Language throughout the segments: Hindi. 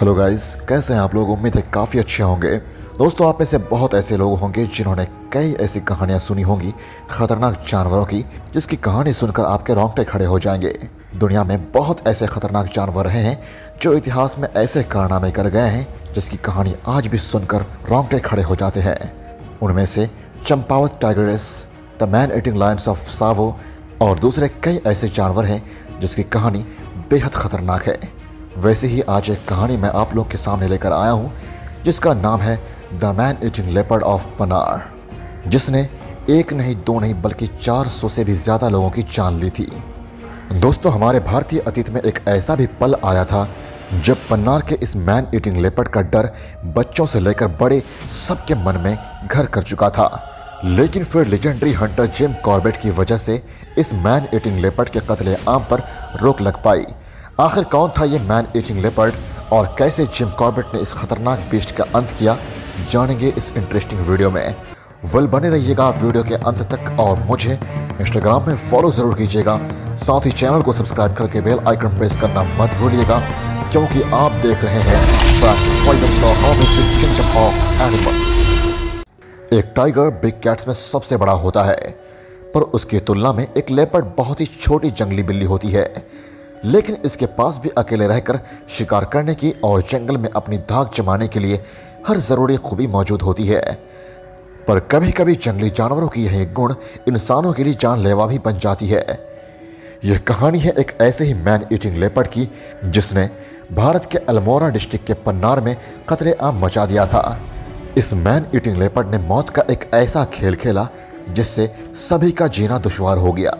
हेलो गाइस, कैसे हैं आप लोग। उम्मीद है काफ़ी अच्छे होंगे। दोस्तों, आप में से बहुत ऐसे लोग होंगे जिन्होंने कई ऐसी कहानियां सुनी होंगी खतरनाक जानवरों की, जिसकी कहानी सुनकर आपके रोंगटे खड़े हो जाएंगे। दुनिया में बहुत ऐसे खतरनाक जानवर रहे हैं जो इतिहास में ऐसे कारनामे कर गए हैं जिसकी कहानी आज भी सुनकर रोंगटे खड़े हो जाते हैं। उनमें से Champawat tigress, the man eating Lions of सावो और दूसरे कई ऐसे जानवर हैं जिसकी कहानी बेहद खतरनाक है। वैसे ही आज एक कहानी मैं आप लोग के सामने लेकर आया हूँ जिसका नाम है the man eating leopard of Pannar, जिसने एक नहीं दो नहीं बल्कि 400 से भी ज़्यादा लोगों की जान ली थी। दोस्तों, हमारे भारतीय अतीत में एक ऐसा भी पल आया था जब पन्नार के इस मैन ईटिंग लेपर्ड का डर बच्चों से लेकर बड़े सबके मन में घर कर चुका था। लेकिन फिर लेजेंडरी हंटर जिम कॉर्बेट की वजह से इस मैन ईटिंग लेपर्ड के कत्ले आम पर रोक लग पाई। आखिर कौन था ये मैन ईटिंग लेपर्ड और कैसे जिम कॉर्बेट ने इस खतरनाक बीस्ट का अंत किया, जानेंगे इस इंटरेस्टिंग वीडियो में। बने रहिएगा वीडियो के अंत तक और मुझे इंस्टाग्राम में फॉलो जरूर कीजिएगा। साथ ही चैनल को सब्सक्राइब करके बेल आइकन प्रेस करना मत भूलिएगा, क्योंकि आप देख रहे हैं किंगडम ऑफ एनिमल्स। एक टाइगर बिग कैट्स में सबसे बड़ा होता है, पर उसकी तुलना में एक लेपर्ड बहुत ही छोटी जंगली बिल्ली होती है। लेकिन इसके पास भी अकेले रहकर शिकार करने की और जंगल में अपनी धाक जमाने के लिए हर ज़रूरी खूबी मौजूद होती है। पर कभी कभी जंगली जानवरों की यही गुण इंसानों के लिए जानलेवा भी बन जाती है। यह कहानी है एक ऐसे ही मैन ईटिंग लेपर्ड की जिसने भारत के अल्मोड़ा डिस्ट्रिक्ट के पन्नार में कतरे आम मचा दिया था। इस मैन ईटिंग लेपर्ड ने मौत का एक ऐसा खेल खेला जिससे सभी का जीना दुश्वार हो गया।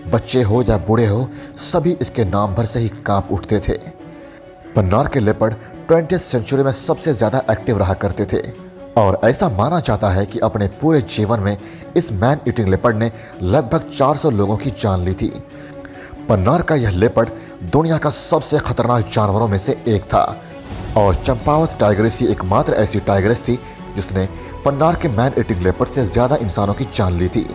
बच्चे हो या बूढ़े हो, सभी इसके नाम भर से ही कांप उठते थे। पन्नार के लेपर्ड 20वीं सेंचुरी में सबसे ज़्यादा एक्टिव रहा करते थे और ऐसा माना जाता है कि अपने पूरे जीवन में इस मैन ईटिंग लेपर्ड ने लगभग 400 लोगों की जान ली थी। पन्नार का यह लेपर्ड दुनिया का सबसे खतरनाक जानवरों में से एक था और चंपावत टाइगरेस ही एकमात्र ऐसी टाइगरेस थी जिसने पन्नार के मैन ईटिंग लेपर्ड से ज़्यादा इंसानों की जान ली थी।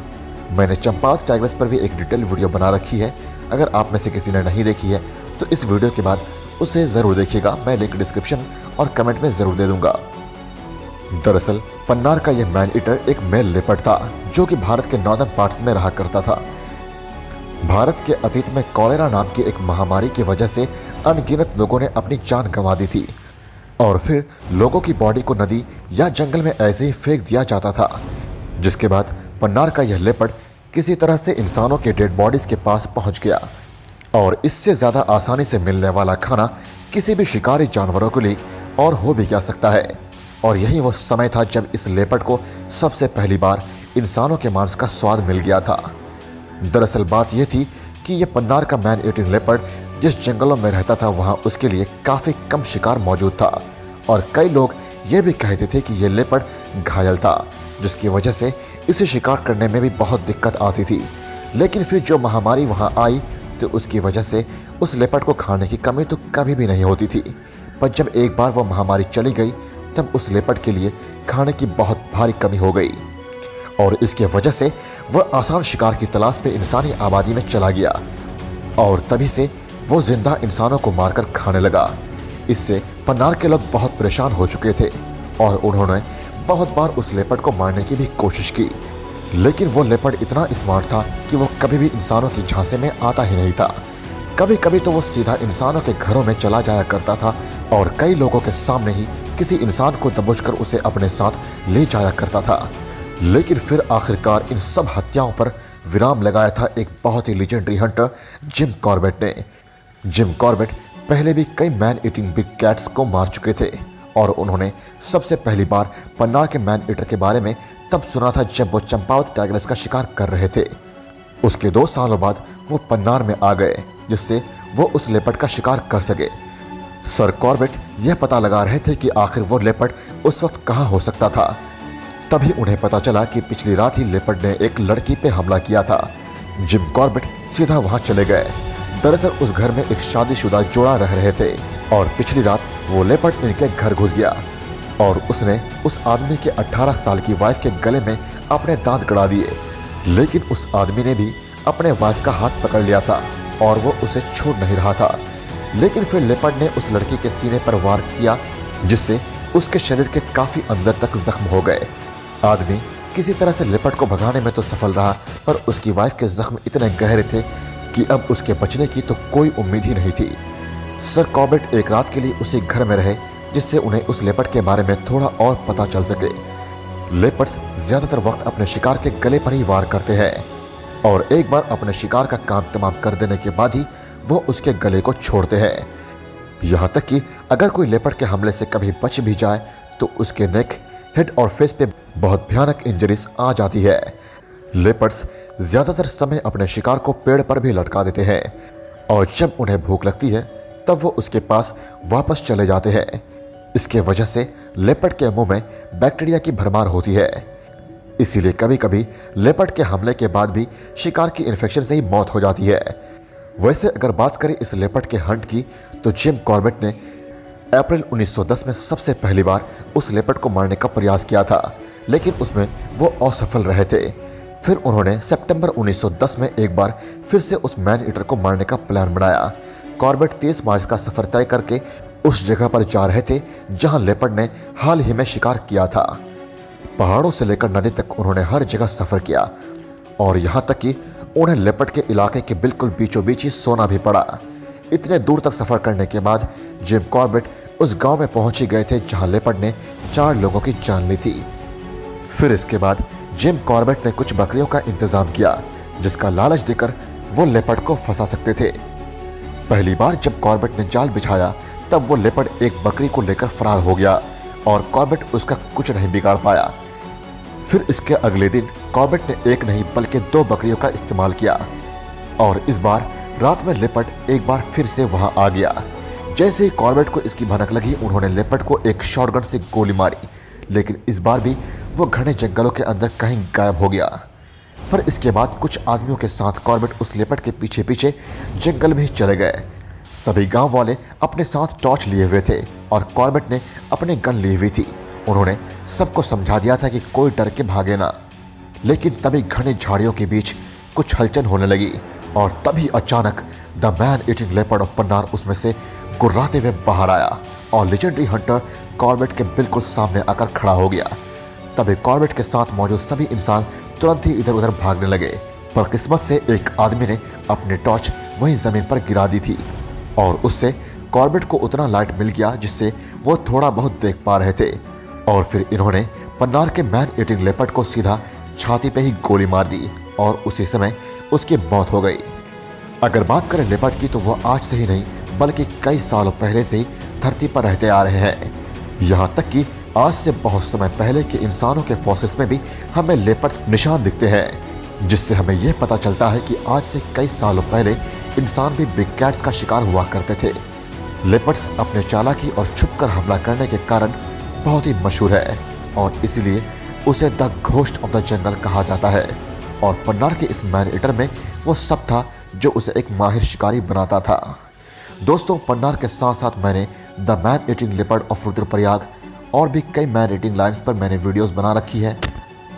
मैंने चंपावत टाइगरेस पर भी एक डिटेल वीडियो बना रखी है। अगर आप में से किसी ने नहीं देखी है तो इस वीडियो के बाद उसे ज़रूर देखिएगा। मैं लिंक डिस्क्रिप्शन और कमेंट में ज़रूर दे दूंगा। दरअसल पन्नार का यह मैन ईटर एक मेल लेपर्ड था जो कि भारत के नॉर्दर्न पार्ट्स में रहा करता था। भारत के अतीत में कॉलेरा नाम की एक महामारी की वजह से अनगिनत लोगों ने अपनी जान गंवा दी थी और फिर लोगों की बॉडी को नदी या जंगल में ऐसे ही फेंक दिया जाता था, जिसके बाद पन्नार का यह लेपर्ड किसी तरह से इंसानों के डेड बॉडीज के पास पहुंच गया और इससे ज़्यादा आसानी से मिलने वाला खाना किसी भी शिकारी जानवरों के लिए और हो भी क्या सकता है। और यही वो समय था जब इस लेपर्ड को सबसे पहली बार इंसानों के मांस का स्वाद मिल गया था। दरअसल बात यह थी कि यह पन्नार का मैन ईटिंग लेपर्ड जिस जंगलों में रहता था वहाँ उसके लिए काफ़ी कम शिकार मौजूद था और कई लोग ये भी कहते थे कि यह लेपर्ड घायल था, जिसकी वजह से इसे शिकार करने में भी बहुत दिक्कत आती थी। लेकिन फिर जो महामारी वहाँ आई तो उसकी वजह से उस लेपर्ड को खाने की कमी तो कभी भी नहीं होती थी। पर जब एक बार वो महामारी चली गई तब उस लेपर्ड के लिए खाने की बहुत भारी कमी हो गई और इसके वजह से वह आसान शिकार की तलाश में इंसानी आबादी में चला गया और तभी से वो जिंदा इंसानों को मारकर खाने लगा। इससे पन्नार के लोग बहुत परेशान हो चुके थे और उन्होंने बहुत बार उस लेपर्ड को मारने की भी कोशिश की, लेकिन वो लेपर्ड इतना स्मार्ट था कि वो कभी भी इंसानों की झांसे में आता ही नहीं था। कभी कभी तो वो सीधा इंसानों के घरों में चला जाया करता था और कई लोगों के सामने ही किसी इंसान को दबोचकर उसे अपने साथ ले जाया करता था। लेकिन फिर आखिरकार इन सब हत्याओं पर विराम लगाया था एक बहुत ही लीजेंडरी हंटर जिम कॉर्बेट ने। जिम कॉर्बेट पहले भी कई मैन ईटिंग बिग कैट्स को मार चुके थे और उन्होंने सबसे पहली बार पन्नार के मैन ईटर के बारे में तब सुना था जब वो चंपावत टाइगरेस का शिकार कर रहे थे। उसके 2 सालों बाद वो पन्नार में आ गए जिससे वो उस लेपर्ड का शिकार कर सके। सर कॉर्बेट यह पता लगा रहे थे कि आखिर वो लेपर्ड उस वक्त कहाँ हो सकता था। तभी उन्हें पता चला कि पिछली रात ही लेपर्ड ने एक लड़की पे हमला किया था। जिम कॉर्बेट सीधा वहाँ चले गए। दरअसल उस घर में एक शादीशुदा जोड़ा रह रहे थे और पिछली रात वो लेपर्ड इनके घर घुस गया और उसने उस आदमी के 18 साल की वाइफ के गले में अपने दांत गड़ा दिए। लेकिन उस आदमी ने भी अपने वाइफ का हाथ पकड़ लिया था और वो उसे छोड़ नहीं रहा था। लेकिन फिर लेपर्ड ने उस लड़की के सीने पर वार किया, जिससे उसके शरीर के काफी अंदर तक जख्म हो गए। आदमी किसी तरह से लेपर्ड को भगाने में तो सफल रहा, पर उसकी वाइफ के जख्म इतने गहरे थे कि अब उसके बचने की तो कोई उम्मीद ही नहीं थी। सर कॉर्बेट एक रात के लिए उसी घर में रहे, जिससे उन्हें उस लेपर्ड के बारे में थोड़ा और पता चल सके। लेपर्ड्स ज्यादातर वक्त अपने शिकार के गले पर ही वार करते हैं और एक बार अपने शिकार का काम तमाम कर देने के बाद ही वो उसके गले को छोड़ते हैं। यहाँ तक कि अगर कोई लेपर्ड के हमले से कभी बच भी जाए तो उसके नेक, हेड और फेस पे बहुत भयानक इंजरीज आ जाती है। लेपर्ड्स ज्यादातर समय अपने शिकार को पेड़ पर भी लटका देते हैं और जब उन्हें भूख लगती है तब वो उसके पास वापस चले जाते हैं। इसके वजह से लेपर्ड के मुंह में बैक्टीरिया की भरमार होती है। इसीलिए कभी कभी लेपर्ड के हमले के बाद भी शिकार की इन्फेक्शन से ही मौत हो जाती है। वैसे अगर बात करें इस लेपर्ड के हंट की, तो जिम कॉर्बेट ने अप्रैल 1910 में सबसे पहली बार उस लेपर्ड को मारने का प्रयास किया था, लेकिन उसमें वो असफल रहे थे। फिर उन्होंने सितंबर 1910 में एक बार फिर से उस मैन ईटर को मारने का प्लान बनाया। कॉर्बेट 30 माइल का सफर तय करके उस जगह पर जा रहे थे जहां लेपर्ड ने हाल ही में शिकार किया था। पहाड़ों से लेकर नदी तक उन्होंने हर जगह सफर किया और यहां तक कि उन्हें लेपर्ड के इलाके के बिल्कुल बीचों बीच ही सोना भी पड़ा। इतने दूर तक सफर करने के बाद जिम कॉर्बेट उस गांव में पहुंच ही गए थे जहां लेपर्ड ने 4 लोगों की जान ली थी। फिर इसके बाद जिम कॉर्बेट ने कुछ बकरियों का इंतजाम किया, जिसका लालच देकर वो लेपर्ड को फंसा सकते थे। पहली बार जब कॉर्बेट ने जाल बिछाया तब वो लेपर्ड एक बकरी को लेकर फरार हो गया और कॉर्बेट उसका कुछ नहीं बिगाड़ पाया। फिर इसके अगले दिन कॉर्बेट ने एक नहीं बल्कि 2 बकरियों का इस्तेमाल किया और इस बार रात में लेपर्ड एक बार फिर से वहां आ गया। जैसे ही कॉर्बेट को इसकी भनक लगी, उन्होंने लेपर्ड को एक शॉटगन से गोली मारी, लेकिन इस बार भी वो घने जंगलों के अंदर कहीं गायब हो गया। पर इसके बाद कुछ आदमियों के साथ कॉर्बेट उस लेपर्ड के पीछे पीछे जंगल में ही चले गए। सभी गांव वाले अपने साथ टॉर्च लिए हुए थे और कॉर्बेट ने अपने गन ली हुई थी। उन्होंने सबको समझा दिया था कि कोई डर के भागे ना, लेकिन तभी घने झाड़ियों के बीच कुछ हलचल होने लगी और तभी अचानक the man eating leopard of Pannar उसमें से गुर्राते हुए बाहर आया और लेजेंडरी हंटर कॉर्बेट के बिल्कुल सामने आकर खड़ा हो गया। तभी कॉर्बेट के साथ मौजूद सभी इंसान तुरंत ही इधर उधर भागने लगे, पर किस्मत से एक आदमी ने अपनी टॉर्च वहीं जमीन पर गिरा दी थी और उससे कॉर्बेट को उतना लाइट मिल गया जिससे वो थोड़ा बहुत देख पा रहे थे। और फिर इन्होंने पन्नार के मैन ईटिंग लेपर्ड को सीधा छाती पे ही गोली मार दी और उसी समय उसकी मौत हो गई। अगर बात करें लेपर्ड की, तो वो आज से ही नहीं बल्कि कई सालों पहले से ही धरती पर रहते आ रहे हैं। यहाँ तक कि आज से बहुत समय पहले के इंसानों के फॉसिल्स में भी हमें लेपर्ड्स निशान दिखते हैं, जिससे हमें यह पता चलता है कि आज से कई सालों पहले इंसान भी बिग कैट्स का शिकार हुआ करते थे। लेपर्ड्स अपने चालाकी और छुपकर हमला करने के कारण बहुत ही मशहूर है और इसीलिए उसे the ghost of the jungle कहा जाता है। और पन्नार के इस मैन ईटर में वो सब था जो उसे एक माहिर शिकारी बनाता था। दोस्तों, पन्नार के साथ साथ मैंने the man eating leopard of Rudraprayag और भी कई मैन ईटिंग लाइन्स पर मैंने वीडियोस बना रखी है।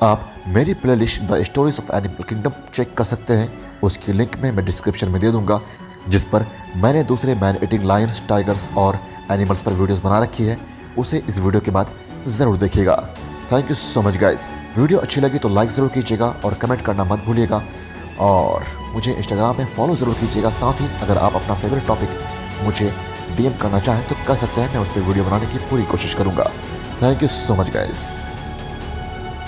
आप मेरी playlist the stories of animal kingdom check कर सकते हैं, उसकी लिंक मैं डिस्क्रिप्शन में दे दूंगा, जिस पर मैंने दूसरे मैन ईटिंग लायंस, टाइगर्स और एनिमल्स पर वीडियोस बना रखी है। उसे इस वीडियो के बाद ज़रूर देखिएगा। Thank you so much guys. Video अच्छी लगी तो लाइक ज़रूर कीजिएगा और कमेंट करना मत भूलिएगा और मुझे इंस्टाग्राम पे फॉलो ज़रूर कीजिएगा। साथ ही अगर आप अपना फेवरेट टॉपिक मुझे डीएम करना चाहें तो कर सकते हैं, मैं उस पर वीडियो बनाने की पूरी कोशिश करूँगा। Thank you so much guys.